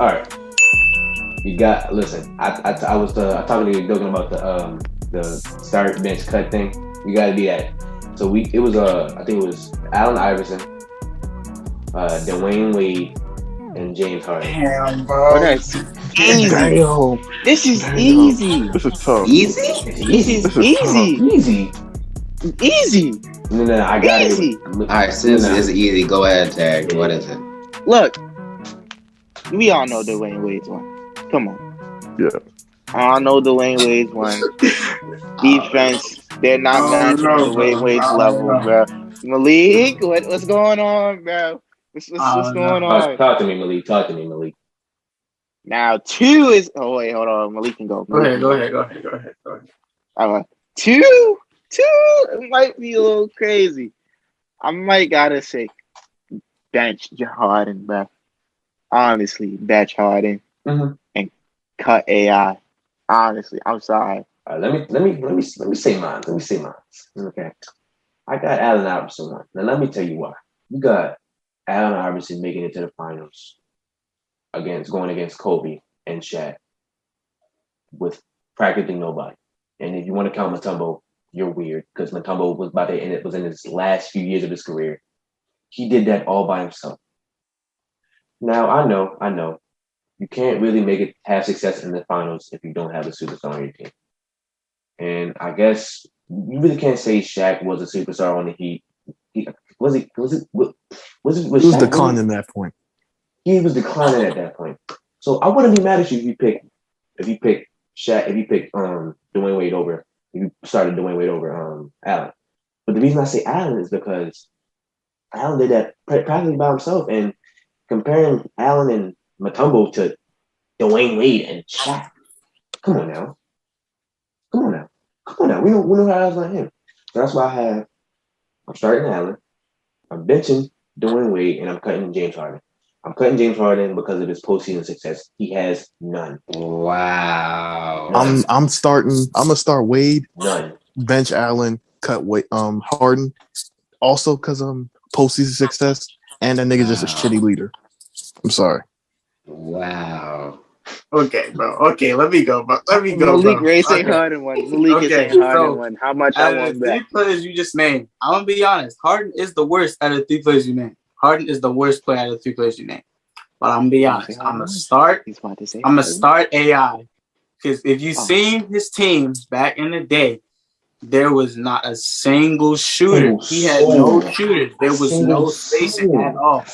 All right, you got. Listen, I was talking to you joking about the start bench cut thing. You got to do that. So it was I think it was Allen Iverson, Dwayne Wade, and James Harden. Damn, Oh, bro. that's easy. Damn. This is Damn. easy. This is tough. Easy? It's This easy. is This is tough. easy. Easy. Easy. No, I got it. Easy. All right, since No. it's easy, go ahead, Tag. What is it? Look, we all know Dwayne Wade's one. Come on. Yeah. I know Dwayne Wade's one. Defense, they're not Oh, matching no, Dwayne bro. Wade's Oh, level, no. bro. Malik, what's going on, bro? What's Oh, going no. on? Talk to me, Malik. Talk to me, Malik. Now, two is. Oh, wait, hold on. Malik can go. Go Malik ahead, can go ahead, go ahead, go ahead, go ahead. Two it might be a little crazy. I might gotta say bench Harden, bro. Honestly, bench Harden Mm-hmm. and cut AI. Honestly, I'm sorry. All right, let me say mine. Let me say mine. Okay. I got Allen Iverson one. Now let me tell you why. You got Allen Iverson making it to the finals going against Kobe and Shaq with practically nobody. And if you want to count Mutombo, you're weird because Mutombo was about to end. It was in his last few years of his career. He did that all by himself. Now I know, you can't really have success in the finals if you don't have a superstar on your team. And I guess you really can't say Shaq was a superstar on the Heat. Was it? Was He was Shaq declining really? at that point. He was declining at that point. So I wouldn't be mad at you if you pick Shaq, if you pick Dwayne Wade over, if you started Dwayne Wade over Allen. But the reason I say Allen is because Allen did that practically by himself, and comparing Allen and Mutombo to Dwayne Wade and Shaq. Come on now. Come on now. Come on now. We know how I was like him. So that's why I'm starting Allen, I'm benching Dwayne Wade, and I'm cutting James Harden. I'm cutting James Harden because of his postseason success. He has none. Wow. I'm gonna start Wade, None. bench Allen, cut Wade, Harden. Also because postseason success, and that nigga just a shitty leader. I'm sorry. Wow. Okay, bro. Okay, let me go, bro. Let me go, Malik bro. Ray saying Okay. Harden one. Malik is Okay, saying Harden so one. How much I out of want the back? three players you just named, I'm gonna be honest. Harden is the worst out of the three players you named. Harden is the worst player out of the three players you named. But I'm gonna be honest. I'm gonna start. He's about to say I'm gonna Harden. start AI because if you seen his teams back in the day, there was not a single shooter. He had no shooters. There was no spacing at all.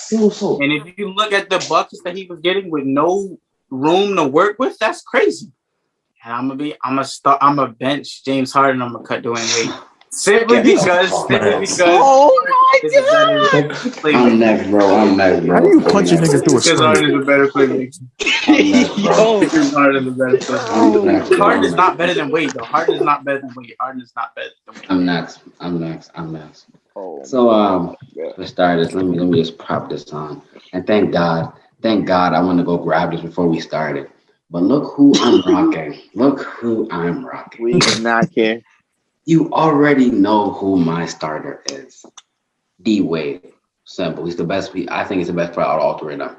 And if you look at the buckets that he was getting with no room to work with, that's crazy. And I'm gonna bench James Harden. I'm gonna cut Dwayne Wade. Simply because Oh my it's a better playmaker. I'm next, bro. I'm next, bro. How do you punch a nigga through a Because Harden screen? is a better playmaker. Yo, Because Harden is a better player. I'm next, bro. Harden is not better than Wade, though. Harden is not better than Wade. Harden is not better than Wade. I'm next. I'm next. I'm next. oh, So for starters, let me just prop this on. And thank God I want to go grab this before we started. But look who I'm rocking. Look who I'm rocking. we do not care. You already know who my starter is. D Wade. Simple. He's the best. I think he's the best player out of all three of them.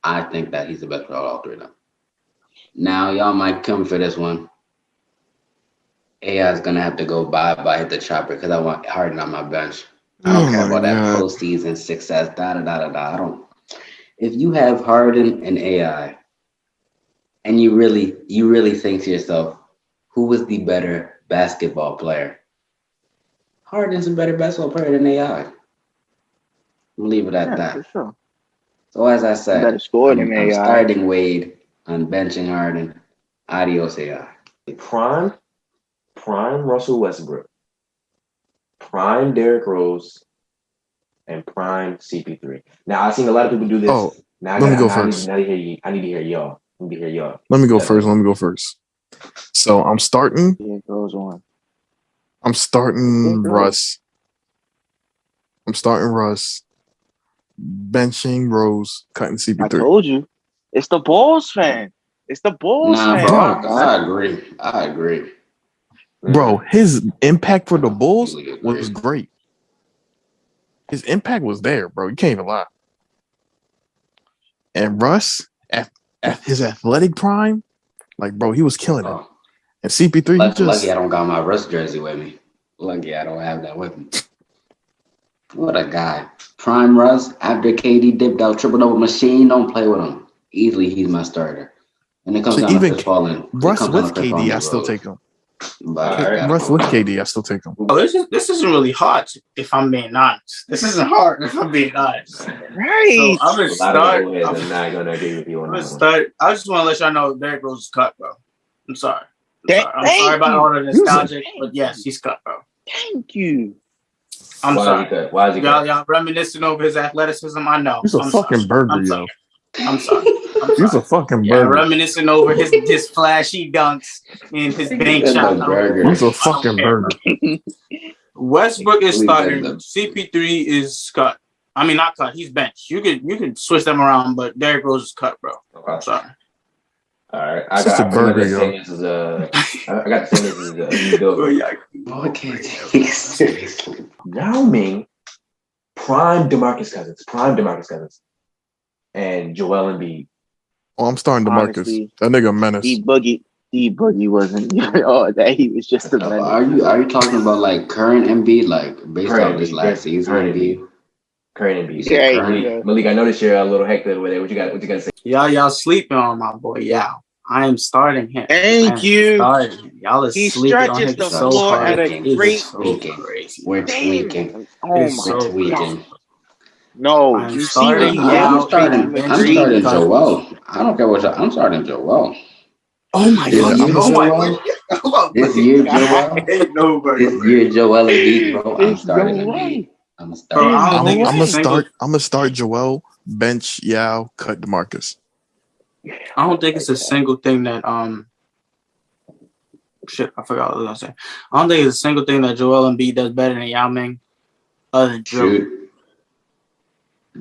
I think that he's the best player out of all three of them. Now y'all might come for this one. AI is gonna have to go bye hit the chopper because I want Harden on my bench. I don't care about that postseason success. Da da da da da. I don't. If you have Harden and AI, and you really think to yourself, who was the better basketball player? Harden's a better basketball player than AI. I'm gonna leave it at that. For sure. So as I said, Better score than I'm AI. starting Wade. I'm benching Harden. Adios AI. Prime Russell Westbrook, prime Derrick Rose, and prime CP3. Now I've seen a lot of people do this. Oh, now let me go first. I need to hear y'all. Let me hear y'all. Let me go first. So I'm starting. Here goes on. I'm starting Russ. Benching Rose, cutting CP3. I told you. It's the Bulls fan. It's the Bulls fan. Bro, I agree. Bro, his impact for the Bulls was great. His impact was there, bro. You can't even lie. And Russ, at his athletic prime, like bro, he was killing it. Oh, And CP3, he just lucky I don't got my Russ jersey with me. Lucky I don't have that with me. What a guy. Prime Russ, after KD dipped out, triple double machine, don't play with him. Easily, he's my starter. And it comes so down to even Chris Paul. Russ with KD, I still take him. But Russ with KD, I still take him. Oh, this isn't really hard if I'm being honest. This isn't hard if I'm being honest. Right. So I'm gonna start. I'm not gonna agree with you on that one. Start. I just want to let y'all know Derrick Rose is cut, bro. I'm sorry. I'm Thank sorry about you. all the nostalgic, but yes, he's cut, bro. Thank you. I'm sorry. Why is he cut? Y'all reminiscing over his athleticism. I know. He's a fucking burger, yo. I'm sorry. He's a fucking Yeah, burger. reminiscing over his flashy dunks and his bank shot. He's a fucking burger. Westbrook is starting. CP3 is cut. I mean, not cut. He's benched. You can switch them around, but Derrick Rose is cut, bro. Okay. I'm sorry. All right, I got the same as Udoka. Okay, take it seriously. Yao Ming, prime DeMarcus Cousins, and Joel Embiid. Oh, I'm starting DeMarcus. Honestly, That nigga menace. D Boogie wasn't all that. He was just a menace. Are you talking about like current Embiid, like based Current off this Embiid, last season Embiid? Current Embiid. Yeah, Malik, I noticed you're a little hectic over there. What you got to say? Y'all sleeping on my boy Yao. I am starting him. Thank you. Y'all are He sleeping on stretches him the so floor hard. at a great Crazy. We're tweaking. Oh so my tweaking. god. No, I'm you see starting what Yao. I'm starting Joel. I don't care what I'm starting Joel. Oh my god. This year, Joel Embiid, bro. I'm starting Embiid. I'm gonna start Joel, bench Yao, cut DeMarcus. I don't think it's a single thing that shit, I forgot what I was gonna say. I don't think it's a single thing that Joel Embiid does better than Yao Ming, other than shoot,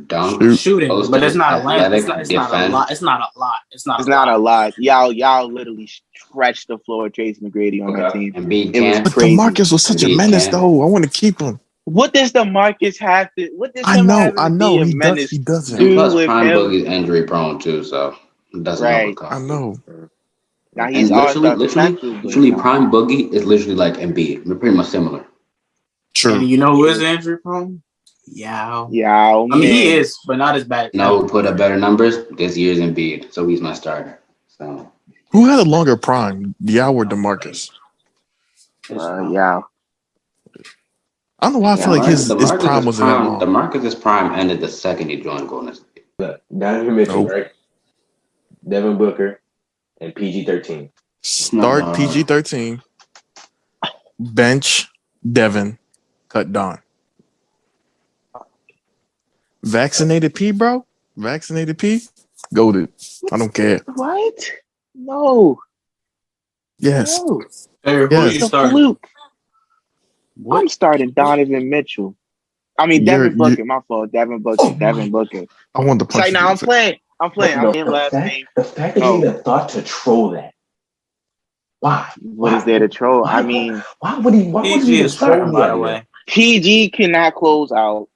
dunk, shooting, but it's not a lot. It's not a lot. Y'all literally stretched the floor, Trace McGrady on that team. But DeMarcus was such a menace, though. I want to keep him. What does DeMarcus have to? What does I know. He doesn't. And plus, Prime Boogie's injury prone too, so it doesn't overcome. I know. Now he's literally, Prime Boogie is literally like Embiid. We're pretty much similar. True. And you know who is injury prone? Yao. I mean, he is, but not as bad. No, put up better numbers. This year's Embiid, so he's my starter. So who had a longer prime, Yao or DeMarcus? Yao. I don't know why I feel like his prime wasn't that long. DeMarcus' prime ended the second he joined Golden State. Look, Donovan Mitchell, right? Devin Booker and PG-13. Start PG-13. Bench Devin. Cut Don. Vaccinated P, bro? Vaccinated P? Goated. I don't care. What? No. Yes. No. Hey, who are you starting? I'm starting Donovan Mitchell. I mean, Devin Booker. My fault. Devin Booker. I want the punch. Like, now I'm playing. I'm in last game. The fact that you even thought to troll that. Why? What is there to troll? I mean, why would he troll, by the way? PG cannot close out.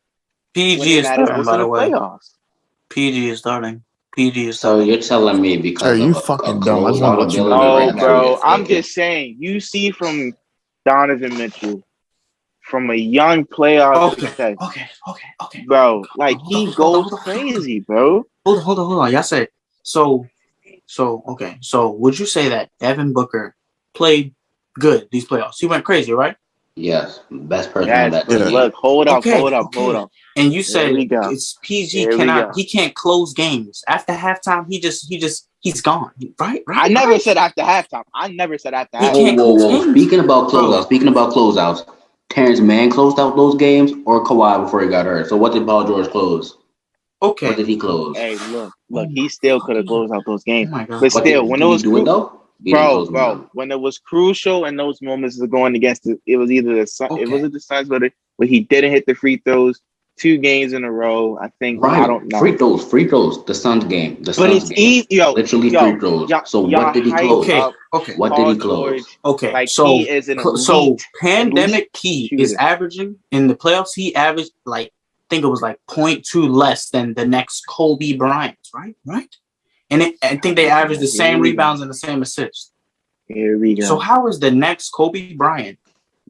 PG is starting, by the way. PG is starting. So you're telling me because you fucking dumb. I just want to let you know. No, bro. I'm just saying. You see from Donovan Mitchell, from a young player. Okay. Bro, like he goes crazy, bro. Hold on. Y'all said so. Okay. So would you say that Devin Booker played good these playoffs? He went crazy, right? Yes, best person on that team. Look, hold up. And you said it's PG he can't close games after halftime. He's gone. Right. I never said after halftime. Whoa. Speaking about closeouts, Terrence Mann closed out those games or Kawhi before he got hurt. So what did Paul George close? Okay. What did he close? Hey, look, he still could have closed out those games. Oh my God. But still, when it was bro, when it was crucial and those moments of going against it was either the Suns, it wasn't the Suns, but he didn't hit the free throws 2 games in a row. I think I don't know. Free throws. The Suns game. Easy, literally free throws. So what did he close? Okay. What did he close? Okay. Like so he is Pandemic P is averaging in the playoffs. He averaged I think it was 0.2 less than the next Kobe Bryant, right? And I think they averaged the same rebounds and the same assists. Here we go. So how is the next Kobe Bryant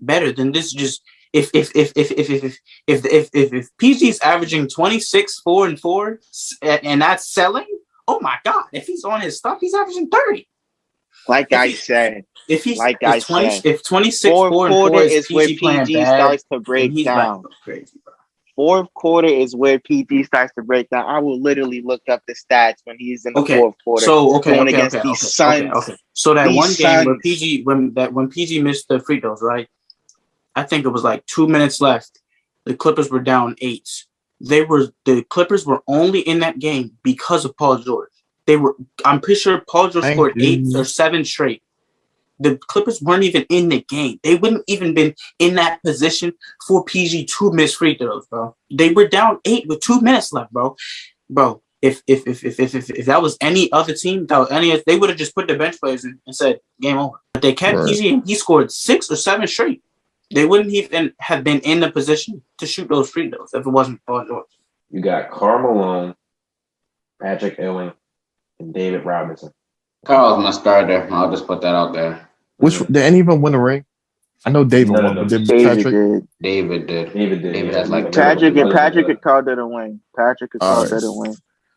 better than this? Just if PG's averaging 26, 4 and 4, and that's selling, oh my God! If he's on his stuff, he's averaging 30. Like I said, if 26, fourth 4 and 4 quarter is where PG playing PG bad, starts to break he's down. Crazy, bro. Fourth quarter is where PG starts to break down. I will literally look up the stats when he's in the fourth quarter. Going against these Suns. Okay. So that one game where PG when PG missed the free throws, right? I think it was like 2 minutes left. The Clippers were down 8. The Clippers were only in that game because of Paul George. I'm pretty sure Paul George scored 8 or 7 straight. The Clippers weren't even in the game. They wouldn't even been in that position for PG to miss free throws, bro. They were down 8 with 2 minutes left, bro. Bro, if that was any other team, they would have just put the bench players in and said game over. But they kept PG and he scored 6 or 7 straight. They wouldn't even have been in the position to shoot those free throws if it wasn't for Paul George. You got Karl Malone, Patrick Ewing, and David Robinson. Carl's my starter. I'll just put that out there. Did any of them win a ring? I know David won, but did Patrick? David did. David has like Patrick and Carl didn't win. Patrick and Carl didn't win.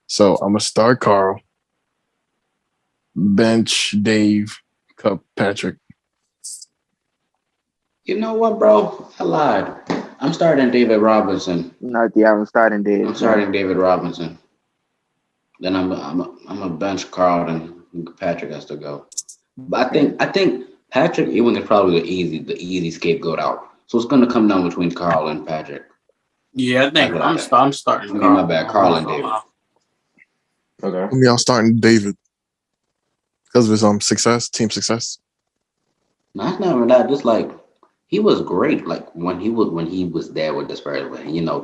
So I'm gonna start Carl, bench Dave, cup Patrick. You know what, bro? I lied. I'm starting David Robinson. I'm starting David. I'm starting David Robinson. Then I'm a bench Carl, and Patrick has to go. But I think Patrick Ewing is probably the easy scapegoat out. So it's gonna come down between Carl and Patrick. Yeah, I think I'm starting. Okay, my bad, Carl and David. Okay. Me, I'm starting David because of his team success. No, it's not even that. Just like he was great. Like when he was there with the Spurs,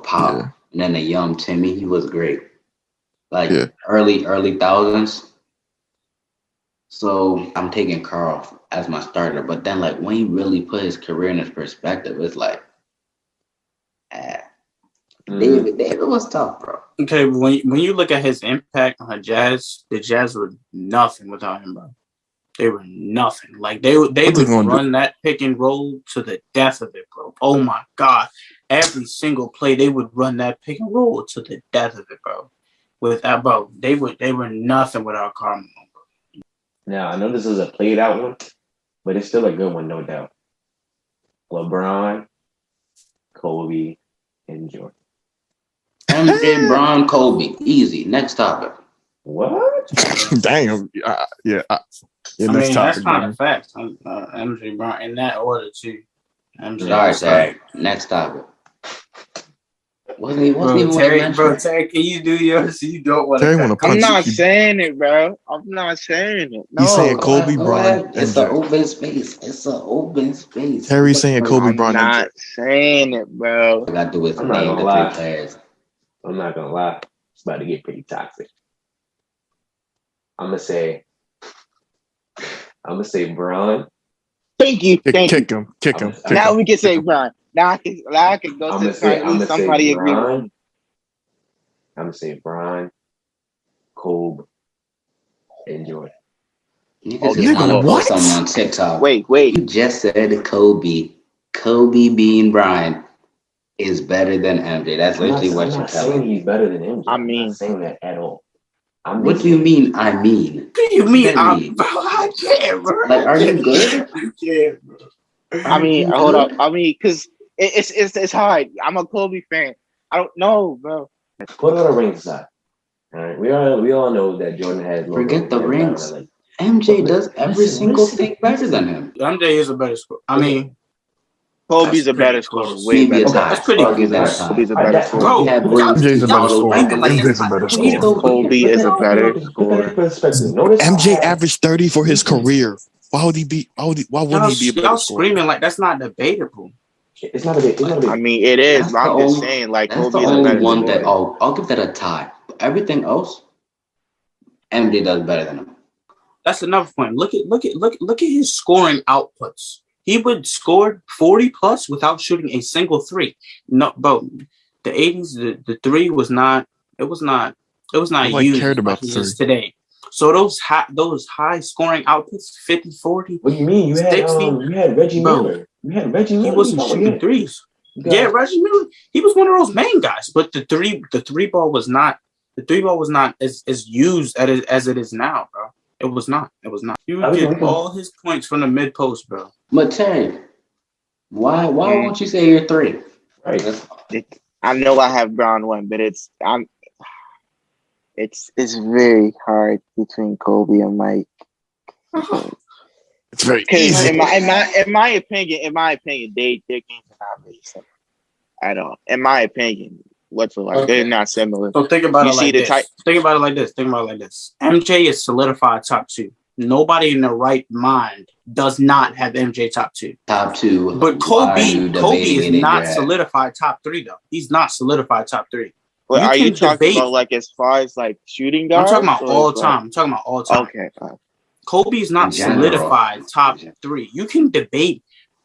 Pop, and then the young Timmy, he was great. Like early thousands. So I'm taking Carl as my starter, but then like when he really put his career in his perspective, it's like, David was tough, bro. Okay, when you look at his impact on the Jazz were nothing without him, bro. They were nothing. Like they would run that pick and roll to the death of it, bro. Oh my God, every single play they would run that pick and roll to the death of it, bro. With that, bro, they were nothing without Carl. Now, I know this is a played out one, but it's still a good one, no doubt. LeBron, Kobe, and Jordan. MJ, Bron, Kobe. Easy. Next topic. What? Damn. Next topic, that's kind of fact. MJ, Bron, in that order, too. Sorry. Next topic. Wasn't even Terry, can you do yours? You don't want to. I'm not saying it, bro. I'm not saying it. No. He's saying Kobe Bryant. It's an open space. Terry's saying Kobe Bryant. I'm not saying it, bro. I got to do with I'm not gonna lie. 3 players. I'm not gonna lie. It's about to get pretty toxic. I'm gonna say Bron. Thank you. Kick him. Now we can say Bron. Now I can go to somebody agree with me. I'm gonna say Bron, Kobe, and Jordan. You just want to post something on TikTok. Wait. You just said Kobe. Kobe being Bryant is better than MJ. That's literally what you're telling me. He's better than MJ. I'm not saying that at all. What do you mean? I mean. What do you mean? I can't, bro. Like, are you good? I can't, bro. I mean, hold up. I mean, because it's hard. I'm a Kobe fan. I don't know, bro. Put all the rings aside. All right, we all know that Jordan has. Forget the rings. MJ does every single thing better than him. MJ is a better scorer. I mean, Kobe's a better scorer. Way better. That's pretty good. Kobe's a better scorer. MJ's a better scorer. Kobe is a better scorer. MJ averaged 30 for his career. Why wouldn't he be a better scorer? Y'all screaming like that's not debatable. It's not a bit. I mean, it is. I'm just saying, like, that's Kobe the is a better one scorer. that I'll give that a tie. But everything else, MJ does better than him. That's another point. Look at his scoring outputs. He would score 40 plus without shooting a single three. No, bro. The 80s, the three was not. It was not used cared about like it is today. So those high scoring outputs, 50, 40, What do you mean? 60, You had Reggie bro, Miller. You had Reggie he Miller. wasn't shooting threes. Yeah, Reggie Miller, he was one of those main guys, but the three ball was not as used as it is now, bro. It was not. He would get all his points from the mid post, bro. But Terry, why won't you say you're 3? Right. I know I have Brown 1, but it's very hard between Kobe and Mike. It's very easy. In my opinion, their games are not really similar at all. In my opinion, whatsoever, they're not similar. So think about it like this. Think about it like this. MJ is solidified top 2. Nobody in their right mind does not have MJ top 2. Top 2. But Kobe is not solidified top 3 though. He's not solidified top 3. Well, are you talking about like as far as like shooting guards? I'm talking about all time. I'm talking about all time. Okay. Kobe is not solidified top 3. You can debate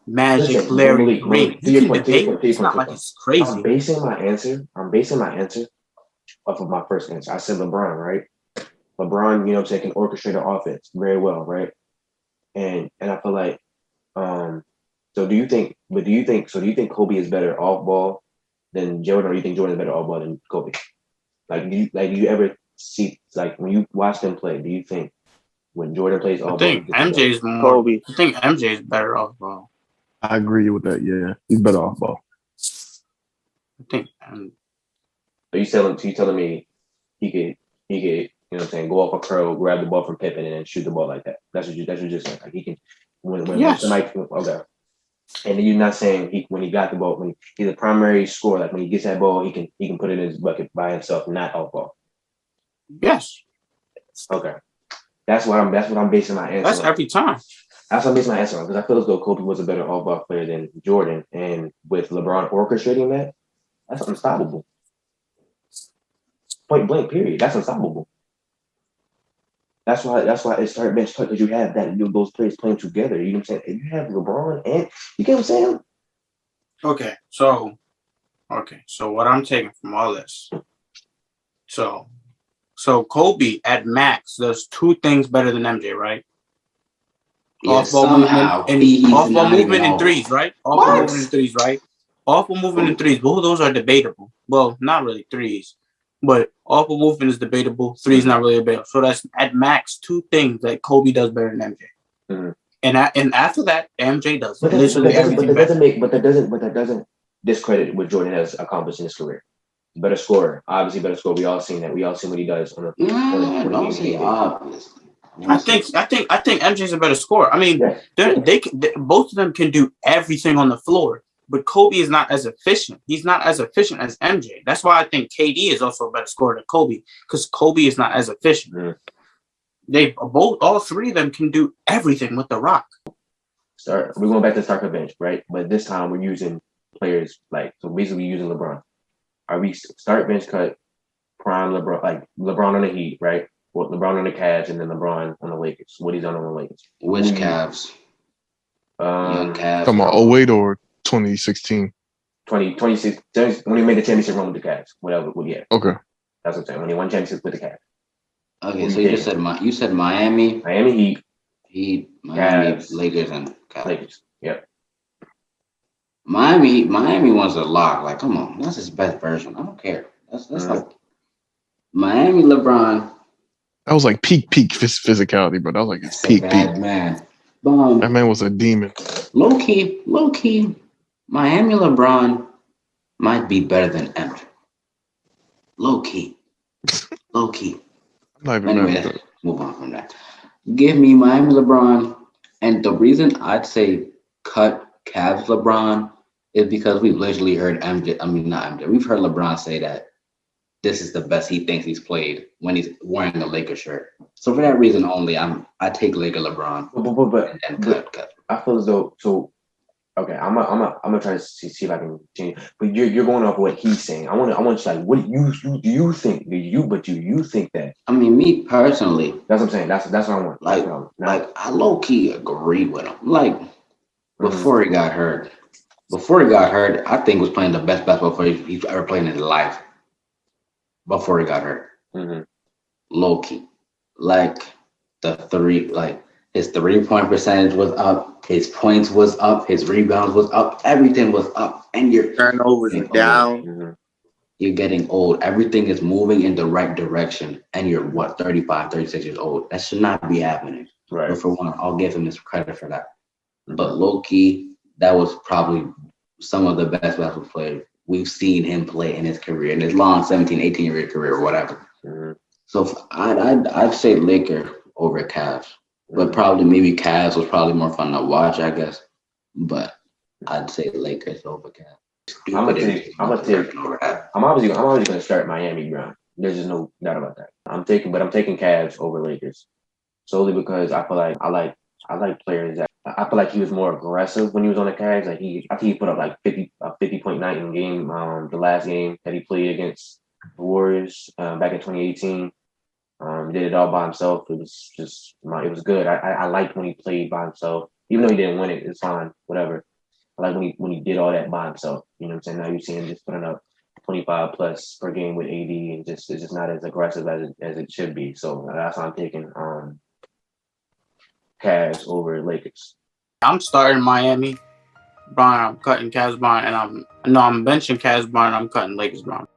Magic, Larry, Ray. You can debate. It's not like it's crazy. I'm basing my answer off of my first answer. I said LeBron, right? LeBron, can orchestrate an offense very well, right? And I feel like, do you think Kobe is better off ball than Jordan, or do you think Jordan is better off ball than Kobe? Like, do you ever see, like, when you watch them play, do you think when Jordan plays off ball? I think MJ is better off ball. I agree with that. Yeah, he's better off ball. I think. So you telling me he could go off a curl, grab the ball from Pippen, and then shoot the ball like that. That's what you're saying. Like, he can when somebody, okay. And you're not saying when he got the ball, when he's a primary scorer, like when he gets that ball, he can put it in his bucket by himself, not off ball. Yes. Okay. That's what I'm basing my answer. That's on. Every time. That's what I'm basing my answer on, because I feel as though Kobe was a better off ball player than Jordan, and with LeBron orchestrating that, that's unstoppable. Point blank. Period. That's unstoppable. That's why it's start bench cut, because you have those players playing together. You know what I'm saying? If you have LeBron and you get what I'm saying? Okay, so what I'm taking from all this. So Kobe at max does 2 things better than MJ, right? Yeah, off-ball movement and threes, right? Off-ball movement and threes, right? Off-ball movement and threes. Both of those are debatable. Well, not really threes. But off-ball movement is debatable. 3 is not really debatable. So that's at max 2 things that Kobe does better than MJ. Mm-hmm. And after that, MJ does literally everything better. But that doesn't discredit what Jordan has accomplished in his career. Better scorer, obviously better scorer. We all seen that. We all seen what he does on the. I think MJ's a better scorer. I mean, they both of them can do everything on the floor. But Kobe is not as efficient. He's not as efficient as MJ. That's why I think KD is also a better scorer than Kobe, because Kobe is not as efficient. Mm. All 3 of them can do everything with the rock. We're going back to start the bench, right? But this time we're using players so basically we're using LeBron. Are we start bench cut prime LeBron, like LeBron on the Heat, right? Well, LeBron on the Cavs, and then LeBron on the Lakers. What he's on the Lakers? Which Cavs? Young Cavs. Talking about 08 or 2016? 2016, when he made the championship run with the Cavs. Whatever. Well, yeah. Okay. That's what I'm saying. When he won championships with the Cavs. Okay, so you said Miami. Miami Heat, Miami, Cavs, Lakers, and Cavs. Lakers. Yep. Miami wants a lock. Like, come on, that's his best version. I don't care. That's like Miami LeBron. That was like peak physicality, bro. That was like his peak. Man. That man was a demon. Low key. Miami LeBron might be better than MJ. Low key. I'm not even anyway, move on from that. Give me Miami LeBron, and the reason I'd say cut Cavs LeBron is because we've literally heard we've heard LeBron say that this is the best he thinks he's played when he's wearing a Lakers shirt. So for that reason only, I take Laker LeBron and cut. I feel as though okay. I'm gonna try to see if I can change. But you're going off what he's saying. I want you, like, what do you think? Do you think that? I mean, me personally, that's what I'm saying. That's what I want. Like I low key agree with him. Like before he got hurt, I think he was playing the best basketball player he's ever played in his life. Before he got hurt, low key. like his 3-point percentage was up, his points was up, his rebounds was up, everything was up, and you're Turnovers getting old. down. Mm-hmm. You're getting old. Everything is moving in the right direction, and you're 35, 36 years old. That should not be happening. Right. But for one, I'll give him his credit for that. Mm-hmm. But low key, that was probably some of the best basketball players we've seen him play in his career, in his long 17, 18-year career or whatever. Mm-hmm. So I'd say Laker over Cavs, but Mm-hmm. probably maybe Cavs was probably more fun to watch, I guess. But I'd say Lakers over Cavs. I'm obviously gonna start Miami, bro. There's just no doubt about that. I'm taking Cavs over Lakers solely because I feel like I like players that I feel like he was more aggressive when he was on the Cavs. Like I think he put up like 50.9 in game. The last game that he played against the Warriors back in 2018. Did it all by himself. It was good. I liked when he played by himself, even though he didn't win it. It's fine, whatever. I like when he did all that by himself. You know what I'm saying? Now you see him just putting up 25 plus per game with AD, and it's just not as aggressive as it should be. So that's why I'm taking Cavs over Lakers. I'm starting Miami. Bron, I'm cutting Cavs Bron, and I'm benching Cavs Bron. I'm cutting Lakers Bron.